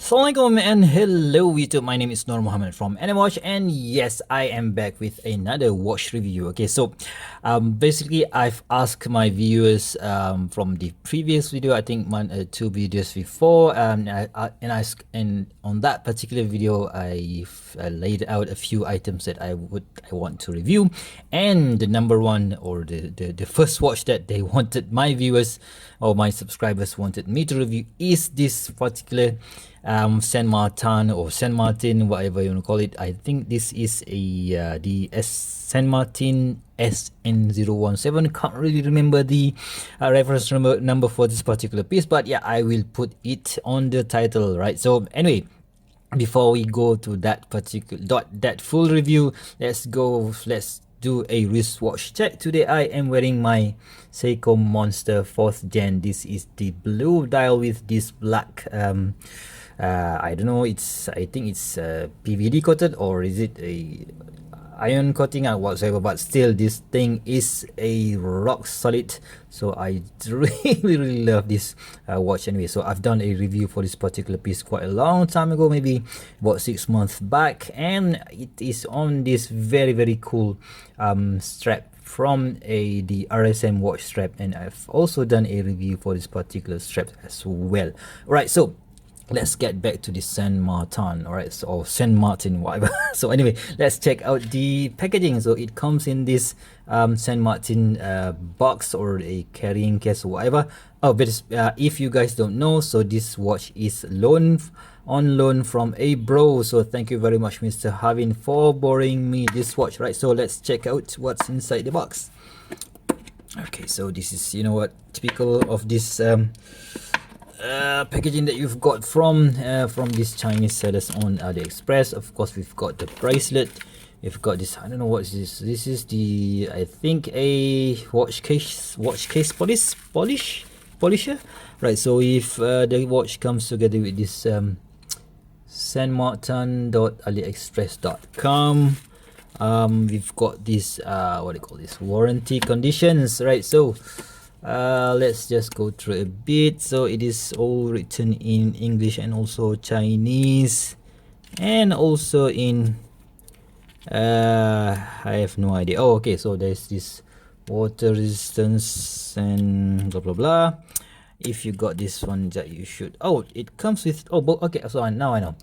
Assalamualaikum and hello YouTube, my name is Nur Muhammad from Animatch, and yes, I am back with another watch review. Okay, so basically I've asked my viewers from the previous video, I think two videos before, and on that particular video I laid out a few items that I want to review, and the number one, or the first watch that they wanted, my viewers or my subscribers wanted me to review, is this particular Saint Martin, whatever you want to call it. I think this is the Saint Martin SN017. Can't really remember the reference number for this particular piece, but yeah, I will put it on the title, right? So anyway, before we go to that full review, let's do a wristwatch check. Today I am wearing my Seiko Monster 4th Gen. This is the blue dial with this black I don't know, I think it's PVD coated, or is it a iron coating or whatsoever, but still this thing is a rock solid. So I really love this watch anyway. So I've done a review for this particular piece quite a long time ago, maybe about 6 months back, and it is on this very cool strap from the RSM watch strap, and I've also done a review for this particular strap as well. Right, so let's get back to the Saint Martin, alright, so, or Saint Martin, whatever. So anyway, let's check out the packaging. So it comes in this Saint Martin box, or a carrying case or whatever. Oh, but if you guys don't know, so this watch is on loan from a bro. So thank you very much, Mr. Harvind, for borrowing me this watch, right? So let's check out what's inside the box. Okay, so this is, you know what, typical of this packaging that you've got from these Chinese sellers on AliExpress. Of course, we've got the bracelet. We've got this, I don't know what is this. This is the, I think, a watch case polisher, right? So if the watch comes together with this saintmartin.aliexpress.com, we've got this what do you call this, warranty conditions, right? So let's just go through a bit. So it is all written in English and also Chinese, and also in I have no idea. Oh, okay, so there's this water resistance and blah blah blah. If you got this one, that you should, oh, it comes with, oh, okay, so now I know.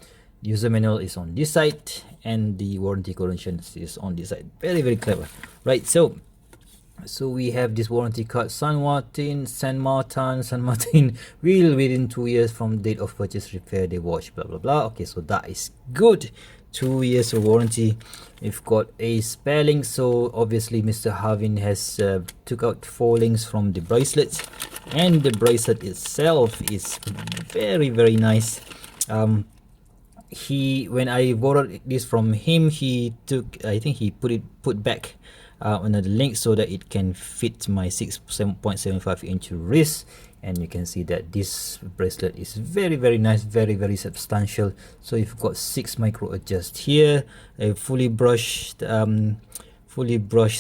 User manual is on this side, and the warranty conditions is on this side. Very clever, right? So we have this warranty card. Saint Martin will, within 2 years from date of purchase, repair the watch, blah blah blah. Okay, so that is good. 2 years of warranty. We've got a spare link. So obviously Mr. Harvind has took out 4 links from the bracelet, and the bracelet itself is very nice. When I borrowed this from him, he took, I think he put back another link so that it can fit my 6.75 inch wrist, and you can see that this bracelet is very nice, very substantial. So you've got 6 micro adjust here, a fully brushed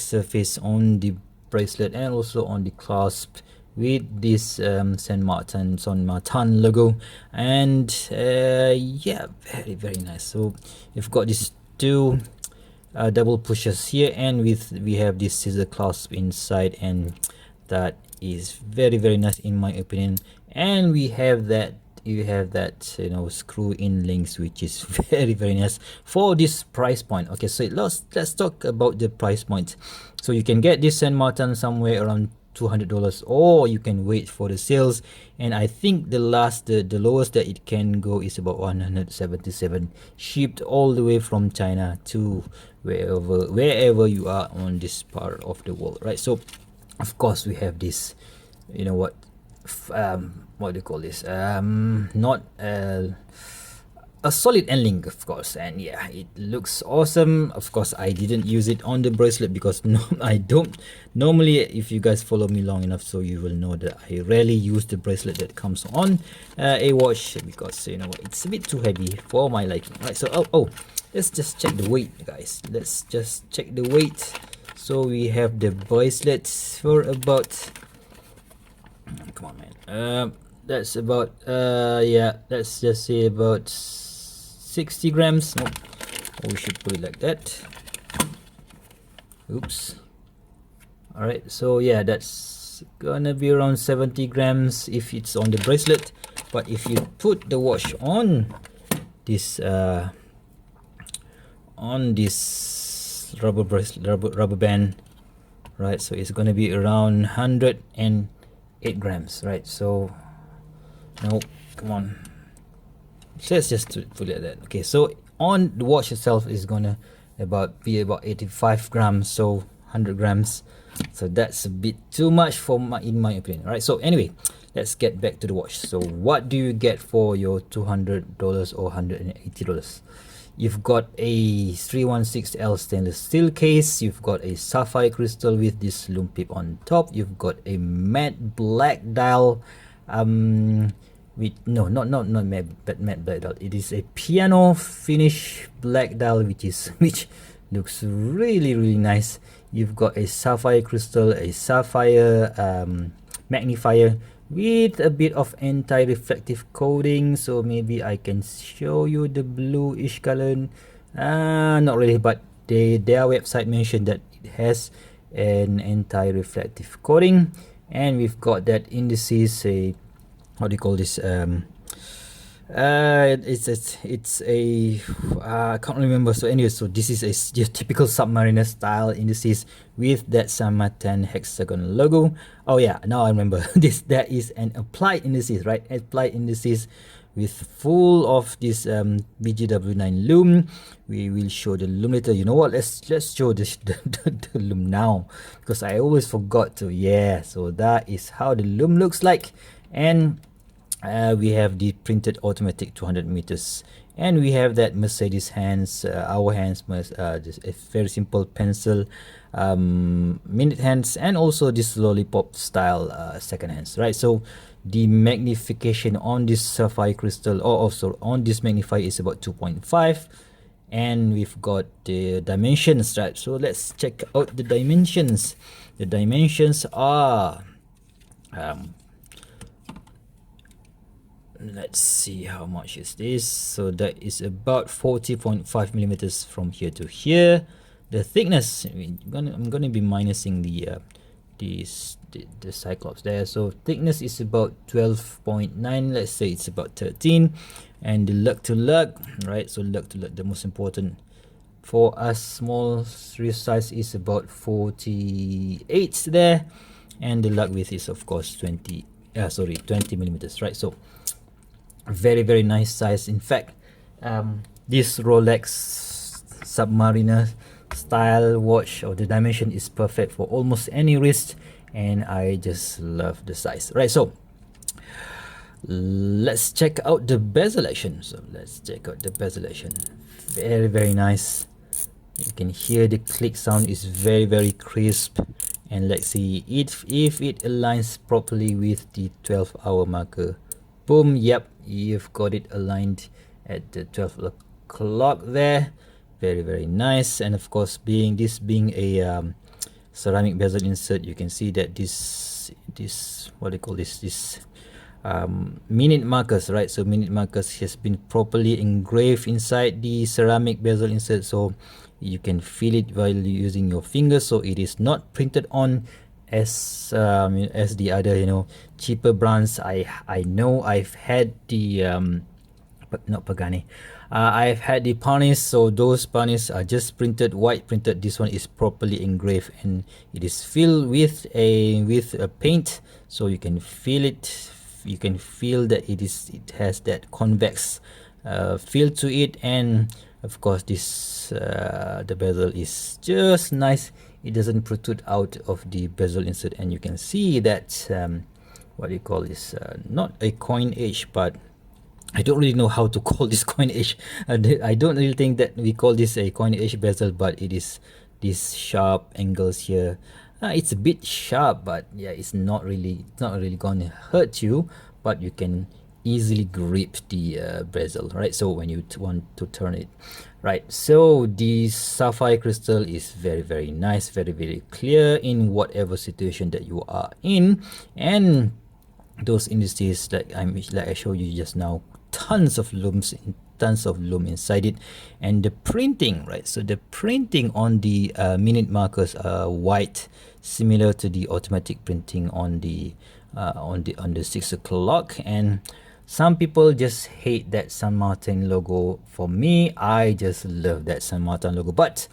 surface on the bracelet, and also on the clasp with this Saint Martin logo, and yeah, very nice. So you've got these 2 double pushers here, and we have this scissor clasp inside, and that is very nice in my opinion. And you have that, you know, screw in links, which is very nice for this price point. Okay, so let's talk about the price point. So you can get this Saint Martin somewhere around $200, or you can wait for the sales, and I think the lowest that it can go is about 177, shipped all the way from China to wherever you are on this part of the world, right? So of course we have this, you know what do you call this, not a solid end link, of course, and yeah, it looks awesome. Of course, I didn't use it on the bracelet because I don't normally, if you guys follow me long enough, so you will know that I rarely use the bracelet that comes on a watch, because, you know, it's a bit too heavy for my liking, right? So oh, let's just check the weight, guys. Let's just check the weight. So we have the bracelet for about, come on man, that's about yeah, let's just say about 60 grams. Nope. We should put it like that. Oops. All right, so yeah, that's gonna be around 70 grams if it's on the bracelet. But if you put the watch on this rubber bracelet, rubber band, right, so it's gonna be around 108 grams, right? So no, come on, let's just put it like that. Okay, so on the watch itself is gonna be about 85 grams, so 100 grams. So that's a bit too much for in my opinion. Right, so anyway, let's get back to the watch. So what do you get for your $200 or $180? You've got a 316L stainless steel case. You've got a sapphire crystal with this Lume pip on top. You've got a matte black dial with not matte black dial. It is a piano finish black dial, which looks really nice. You've got a sapphire crystal, a sapphire magnifier with a bit of anti-reflective coating. So maybe I can show you the bluish color. Not really, but their website mentioned that it has an anti-reflective coating. And we've got that indices, a what do you call this, it's a I can't remember. So anyway, so this is a typical Submariner style indices with that Martin hexagon logo. Oh yeah, now I remember this. That is an applied indices, right? Applied indices with full of this BGW9 Lume. We will show the Lume later. You know what, let's show this the Lume now, because I always forgot to. Yeah, so that is how the Lume looks like. And we have the printed automatic 200 meters, and we have that Mercedes hands, our hands, just a very simple pencil minute hands, and also this lollipop style second hands, right? So the magnification on this sapphire crystal, or also on this magnifier, is about 2.5, and we've got the dimensions, right? So let's check out the dimensions. The dimensions are let's see how much is this. So that is about 40.5 millimeters from here to here. The thickness, I'm gonna be minusing the Cyclops there. So thickness is about 12.9. Let's say it's about 13. And the lug to lug, right? So lug to lug, the most important for us small wrist size, is about 48 there, and the lug width is of course 20 millimeters, right? So very nice size. In fact, this Rolex Submariner style watch, or the dimension, is perfect for almost any wrist, and I just love the size, right? So let's check out the bezel action. So let's check out the bezel action. Very nice. You can hear the click sound is very crisp. And let's see if it aligns properly with the 12-hour marker. Boom, yep, you've got it aligned at the 12 o'clock there. Very nice. And of course, being a ceramic bezel insert, you can see that this what do you call this minute markers, right? So minute markers has been properly engraved inside the ceramic bezel insert, so you can feel it while using your fingers. So it is not printed on as the other cheaper brands. I know I've had the not Pagani, I've had the Panis. So those Panis are just printed, white printed. This one is properly engraved, and it is filled with a paint, so you can feel it. You can feel that it has that convex feel to it. And of course, this the bezel is just nice. It doesn't protrude out of the bezel insert, and you can see that what do you call this, not a coin edge, but I don't really know how to call this coin edge. I don't really think that we call this a coin edge bezel, but it is these sharp angles here. It's a bit sharp, but yeah, it's not really gonna hurt you, but you can easily grip the bezel, right? So when you want to turn it, right? So the sapphire crystal is very nice, very clear in whatever situation that you are in. And those indices like I showed you just now, tons of looms, tons of loom inside it. And the printing, right, so the printing on the minute markers are white, similar to the automatic printing on the 6 o'clock. And some people just hate that San Martin logo. For me, I just love that San Martin logo. But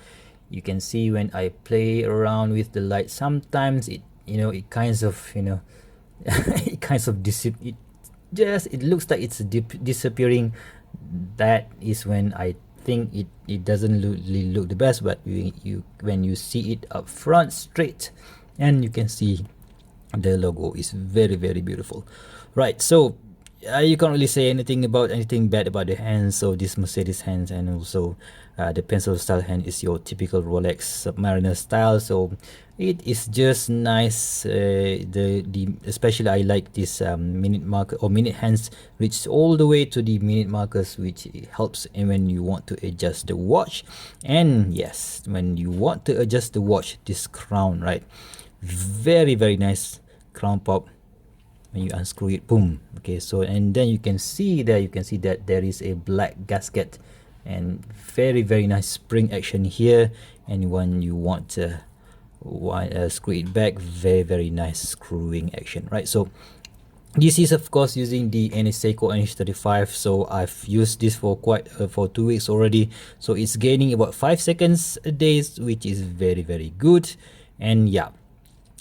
you can see when I play around with the light, sometimes it, it kinds of, it kinds of it looks like it's disappearing. That is when I think it doesn't really look the best. But when you see it up front straight, and you can see the logo is very, very beautiful, right? So you can't really say anything bad about the hands. So this Mercedes hands, and also the pencil style hand is your typical Rolex Submariner style. So it is just nice. Especially I like this minute marker or minute hands reach all the way to the minute markers, which helps when you want to adjust the watch. And yes, when you want to adjust the watch, this crown, right, very, very nice crown pop. When you unscrew it, boom. Okay, so and then you can see that there is a black gasket and very, very nice spring action here. And when you want to screw it back, very, very nice screwing action, right? So this is of course using the Seiko NH35. So I've used this for for 2 weeks already. So it's gaining about 5 seconds a day, which is very, very good. And yeah,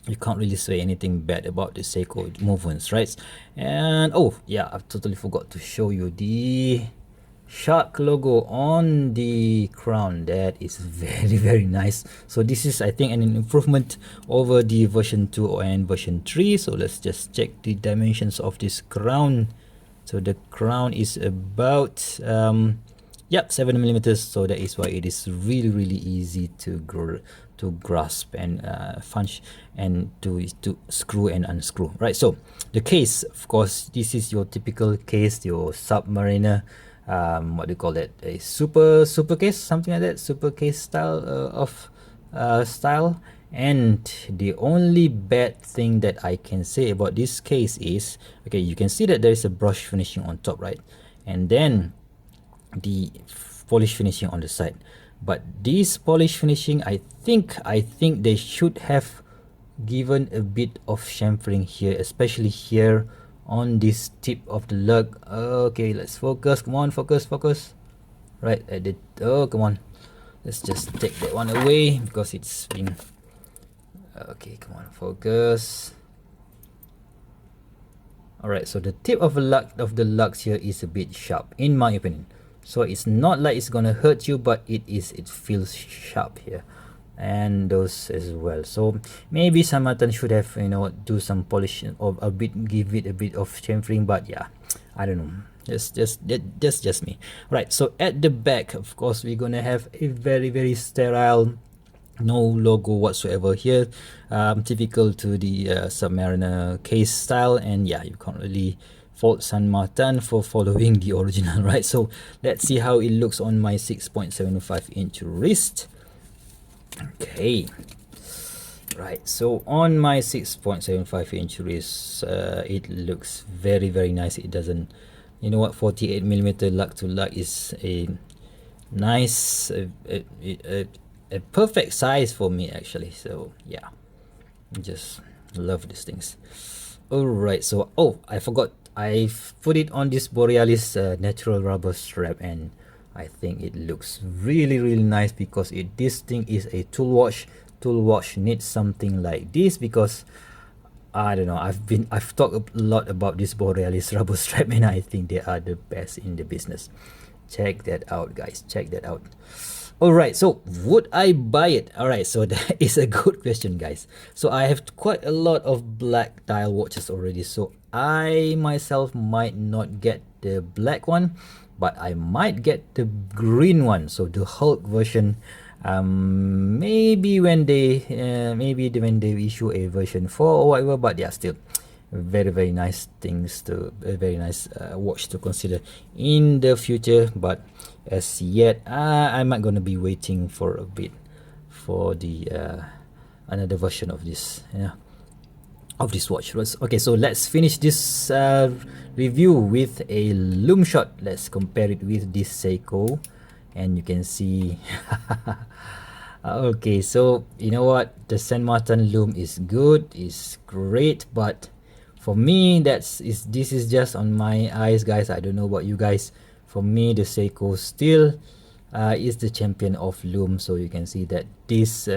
you can't really say anything bad about the Seiko movements, right? And oh yeah, I totally forgot to show you the shark logo on the crown. That is very, very nice. So this is, I think, an improvement over the version 2 and version 3. So let's just check the dimensions of this crown. So the crown is about 7mm. So that is why it is really, really easy to grasp and punch and to screw and unscrew, right? So the case, of course, this is your typical case, your Submariner, what do you call that, a super case, something like that, super case style style. And the only bad thing that I can say about this case is, okay, you can see that there is a brush finishing on top, right, and then the polish finishing on the side. But this polish finishing, I think they should have given a bit of chamfering here, especially here on this tip of the lug. Okay, let's focus. Come on, focus. Right at the, oh, come on. Let's just take that one away because it's been, okay, come on, focus. Alright, so the tip of the lugs here is a bit sharp, in my opinion. So it's not like it's gonna hurt you, but it feels sharp here, and those as well. So maybe Samatan should have, do some polish or give it a bit of chamfering. But yeah, I don't know. That's just me. Right. So at the back, of course, we're gonna have a very, very sterile, no logo whatsoever here, typical to the Submariner case style. And yeah, you can't really fault San Martin for following the original, right? So let's see how it looks on my 6.75 inch wrist. Okay, right, so on my 6.75 inch wrist, it looks very, very nice. It doesn't, 48mm lug to lug is a nice, a perfect size for me actually. So yeah, just love these things. All right, so I forgot, I've put it on this Borealis natural rubber strap, and I think it looks really, really nice because this thing is a tool wash. Tool wash needs something like this because I don't know, I've talked a lot about this Borealis rubber strap, and I think they are the best in the business. Check that out, guys. Check that out. Alright, so would I buy it? Alright, so that is a good question, guys. So I have quite a lot of black dial watches already, so I myself might not get the black one, but I might get the green one, so the Hulk version. Maybe when they issue a version 4 or whatever. But yeah, still very, very nice things to a very nice watch to consider in the future. But as yet, I'm not gonna be waiting for a bit for the another version of this. Yeah. of this watch. Okay, so let's finish this review with a Lume shot. Let's compare it with this Seiko, and you can see okay, so you know what, the Saint Martin Lume is good, is great, but for me this is just on my eyes, guys. I don't know about you guys. For me, the Seiko still is the champion of Lume. So you can see that this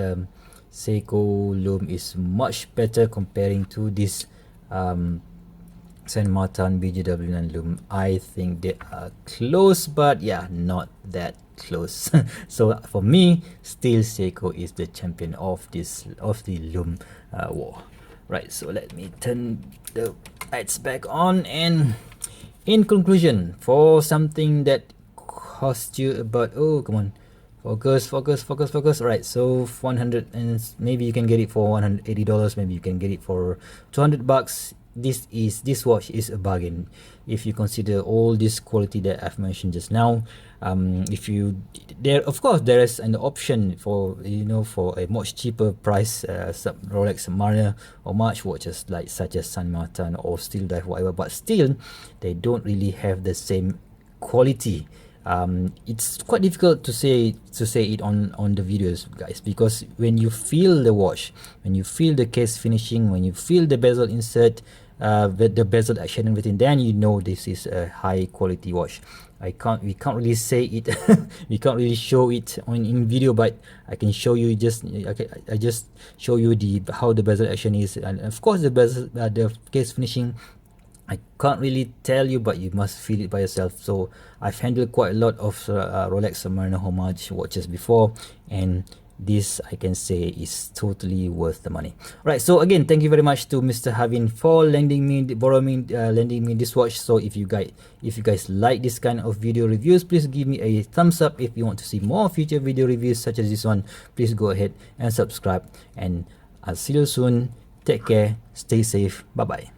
Seiko Lume is much better comparing to this Saint Martin BGW9 Lume. I think they are close, but yeah, not that close. So for me, still Seiko is the champion of the Lume war. Right, so let me turn the lights back on, and in conclusion, for something that cost you about, oh come on, focus. Right, so 100, and maybe you can get it for $180, maybe you can get it for $200. This watch is a bargain if you consider all this quality that I've mentioned just now. If you of course there is an option for, you know, for a much cheaper price, Rolex Mariner Homage watches such as Saint Martin or Steel Dive, whatever, but still they don't really have the same quality. It's quite difficult to say it on the videos, guys, because when you feel the watch, when you feel the case finishing, when you feel the bezel insert, the bezel action and everything, then you know this is a high quality watch. We can't really say it we can't really show it in video, but I can show you I just show you how the bezel action is, and of course the bezel the case finishing I can't really tell you, but you must feel it by yourself. So I've handled quite a lot of Rolex Mariner Homage watches before, and this I can say is totally worth the money. Right, so again, thank you very much to Mr. Harvind for lending me this watch. So if you guys like this kind of video reviews, please give me a thumbs up. If you want to see more future video reviews such as this one, please go ahead and subscribe, and I'll see you soon. Take care, stay safe, bye bye.